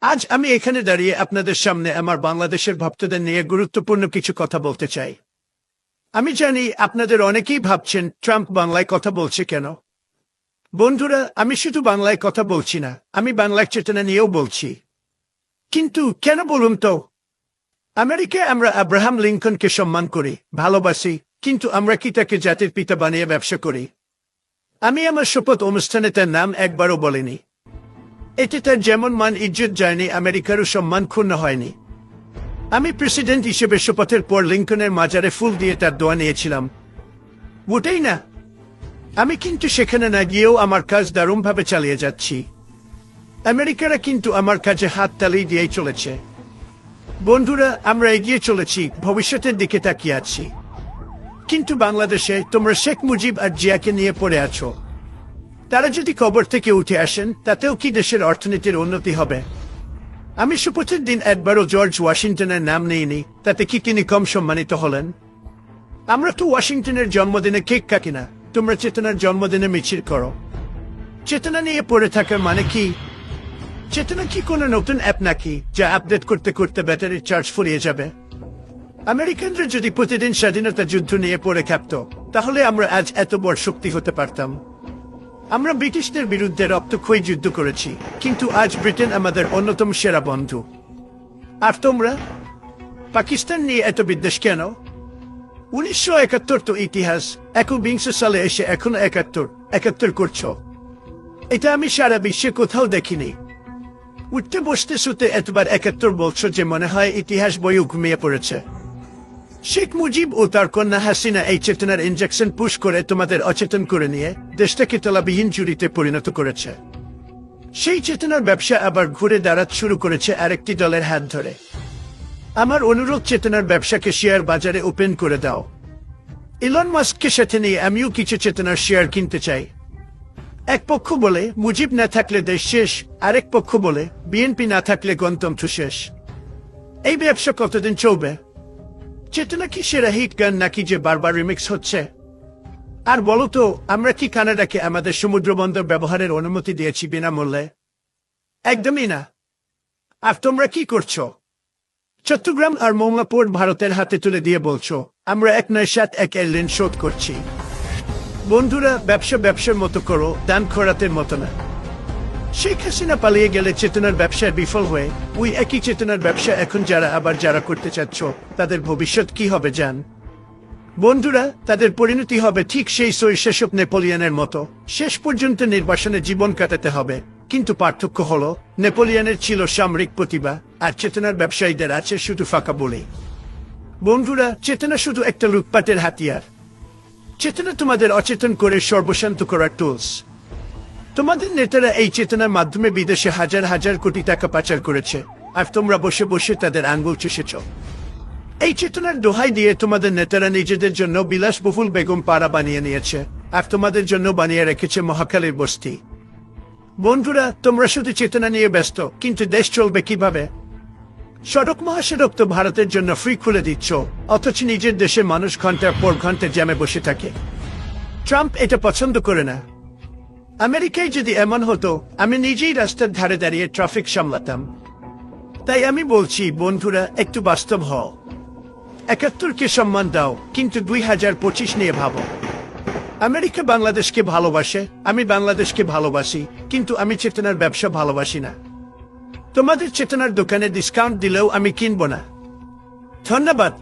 আজ আমি এখানে দাঁড়িয়ে আপনাদের সামনে আমার বাংলাদেশের ভক্তদের নিয়ে গুরুত্বপূর্ণ কিছু কথা বলতে চাই। আমি জানি আপনাদের অনেকেই ভাবছেন ট্রাম্প বাংলায় কথা বলছে কেন। বন্ধুরা, আমি শুধু বাংলায় কথা বলছি না, আমি বাংলার চেতনা নিয়েও বলছি। কিন্তু কেন বলুন তো? আমেরিকায় আমরা আব্রাহাম লিঙ্কনকে সম্মান করি, ভালোবাসি, কিন্তু আমরা কি তাকে জাতির পিতা বানিয়ে ব্যবসা করি? আমি আমার শপথ অনুষ্ঠানে তার নাম একবারও বলিনি। এতে তার যেমন মান ইজ্জত যায়নি, আমেরিকারও সম্মান ক্ষুণ্ণ হয়নি। আমি প্রেসিডেন্ট হিসেবে শপথের পর লিঙ্কনের মাজারে ফুল দিয়ে তার দোয়া নিয়েছিলাম, ওটাই না। আমি কিন্তু সেখানে না গিয়েও আমার কাজ দারুণভাবে চালিয়ে যাচ্ছি। আমেরিকারা কিন্তু আমার কাজে হাত তালি দিয়েই চলেছে। বন্ধুরা, আমরা এগিয়ে চলেছি, ভবিষ্যতের দিকে তাকিয়ে আছি। কিন্তু বাংলাদেশে তোমরা শেখ মুজিব আর জিয়াকে নিয়ে পড়ে আছো। তারা যদি কবর থেকে উঠে আসেন, তাতেও কি দেশের অর্থনীতির উন্নতি হবে? আমি শপথের দিন একবারও জর্জ ওয়াশিংটনের নাম নেইনি, তাতে কি তিনি কম সম্মানিত হলেন? আমরা তো ওয়াশিংটনের জন্মদিনে কেক কাটি না, তোমরা চেতনার জন্মদিনে মিছিল করো। চেতনা নিয়ে পড়ে থাকার মানে কি? চেতনা কি কোনো নতুন অ্যাপ নাকি, যা আপডেট করতে করতে ব্যাটারির চার্জ ফুরিয়ে যাবে? আমেরিকানরা যদি প্রতিদিন স্বাধীনতা যুদ্ধ নিয়ে পড়ে থাকত, তাহলে আমরা আজ এত বড় শক্তি হতে পারতাম। আমরা ব্রিটিশদের বিরুদ্ধে রক্তক্ষয়ী যুদ্ধ করেছি, কিন্তু আজ ব্রিটেন আমাদের অন্যতম সেরা বন্ধু। আর তোমরা পাকিস্তান নিয়ে এত বিদ্বেষ কেন? 1971 তো ইতিহাস, 21 সালে এসে এখনো একাত্তর করছো। এটা আমি সারা বিশ্বে কোথাও দেখিনি। উঠতে বসতে শুতে এতবার 71 বলছো যে মনে হয় ইতিহাস বইও ঘুমিয়ে পড়েছে। শেখ মুজিব ও তার কন্যা হাসিনা এই চেতনার ইনজেকশন পুশ করে তোমাদের অচেতন করে নিয়ে দেশটাকে তলাবিহীন জুড়িতে পরিণত করেছে। সেই চেতনার ব্যবসা আবার ঘুরে দাঁড়াতে শুরু করেছে আরেকটি দলের হাত ধরে। আমার অনুরোধ, চেতনার ব্যবসাকে শেয়ার বাজারে ওপেন করে দাও। ইলন মাস্ককে সাথে নিয়ে আমিও কিছু চেতনার শেয়ার কিনতে চাই। এক পক্ষ বলে মুজিব না থাকলে দেশ শেষ, আরেক পক্ষ বলে বিএনপি না থাকলে গণতন্ত্র শেষ। এই ব্যবসা কতদিন চলবে? চেতনা কি সেরা হিট গান নাকি যে বারবার রিমিক্স হচ্ছে? আর বলো তো, আমরা কি কানাডাকে আমাদের সমুদ্রবন্দর ব্যবহারের অনুমতি দিয়েছি বিনামূল্যে? একদমই না। আর তোমরা কি করছো? চট্টগ্রাম আর মোংলা পোর্ট ভারতের হাতে তুলে দিয়ে বলছো আমরা 197 এর ঋণ শোধ করছি। বন্ধুরা, ব্যবসার মতো করো, দান খরাতের মতো না। শেখ হাসিনা পালিয়ে গেলে চেতনার ব্যবসায় বিফল হয়ে ওই একই চেতনার ব্যবসা এখন যারা করতে চাচ্ছ, তাদের ভবিষ্যৎ কি হবে জান? বন্ধুরা, তাদের পরিণতি হবে ঠিক সেই শৈশব নেপোলিয়নের মতো, শেষ পর্যন্ত নির্বাসনে জীবন কাটাতে হবে। কিন্তু পার্থক্য হলো, নেপোলিয়নের ছিল সামরিক প্রতিভা, আর চেতনার ব্যবসায়ীদের আছে শুধু ফাঁকা বলে। বন্ধুরা, চেতনা শুধু একটা লুটপাটের হাতিয়ার। চেতনা তোমাদের অচেতন করে সর্বশান্ত করার টুলস। তোমাদের নেতারা এই চেতনার মাধ্যমে বিদেশে হাজার হাজার কোটি টাকা পাচার করেছে, আর তোমরা বসে বসে তাদের আঙ্গুল চুষেছ। এই চেতনার দোহাই দিয়ে তোমাদের নেতারা নিজেদের জন্য বিলাসবহুল বেগম পাড়া বানিয়ে নিয়েছে, আর তোমাদের জন্য বানিয়ে রেখেছে মহাখালীর বস্তি। বন্ধুরা, তোমরা শুধু চেতনা নিয়ে ব্যস্ত, কিন্তু দেশ চলবে কিভাবে? সড়ক মহাসড়ক তো ভারতের জন্য ফ্রি খুলে দিচ্ছ, অথচ নিজের দেশে মানুষ ঘন্টার পর ঘন্টা জ্যামে বসে থাকে। ট্রাম্প এটা পছন্দ করে না। আমেরিকায় যদি এমন হতো, আমি নিজেই রাস্তার ধারে দাঁড়িয়ে ট্রাফিক সামলাতাম। তাই আমি বলছি, বন্ধুরা, একটু বাস্তব হও। 71কে সম্মান দাও, কিন্তু 2025 নিয়ে ভাবো। আমেরিকা বাংলাদেশকে ভালোবাসে, আমি বাংলাদেশকে ভালোবাসি, কিন্তু আমি চেতনার ব্যবসা ভালোবাসি না। তোমাদের চেতনার দোকানে ডিসকাউন্ট দিলেও আমি কিনব না। ধন্যবাদ।